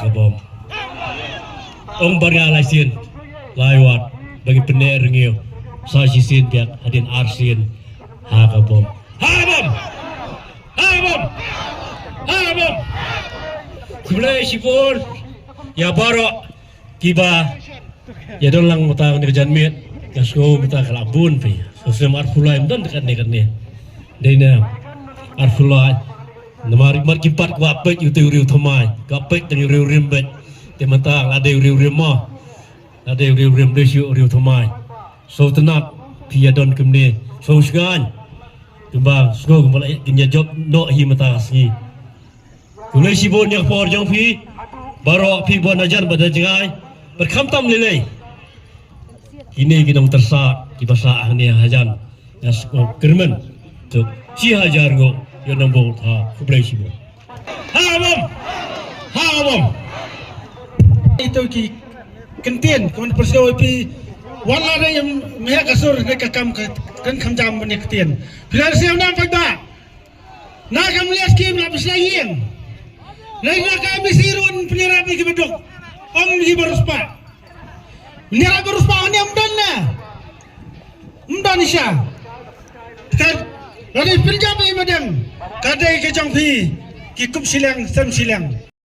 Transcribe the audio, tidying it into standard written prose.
kabom ong barga laisin laiwat bagi pener ngio sajisin biak hadin arsin ha kabom sebelah sipur ya baro kiba ya don lang mata ni janmit kasko mata kalabun pe so sem arfulai mdan dekat ni dena arfulai namari mar kimpat kwa pek yu riu thamai ka pek tang riu rimbet te mata ade riu rimma ade riu rim desyu riu thamai so tenak pia don kemne so sgan kembang sko kembang kinya job no hi mata asni kulai sibon yang por jong phi baro phi bon ajan bada jangai berkhamtam lele ini kita tersa di bahasa ni hajan as kermen tu si hajar go yo nombor ha kublai sibon ha itu ki kentien kon perso pi wala na yang meha kasur ne kakam kan khamjam ne kentien filar siam nam pagda na kam lias kim la bislayen lai na ka bisirun penirapi ke bedok om di baruspa penirapi baruspa ni amdan isya kan lari penjabi madang kadai ke jangpi ki kup silang sem silang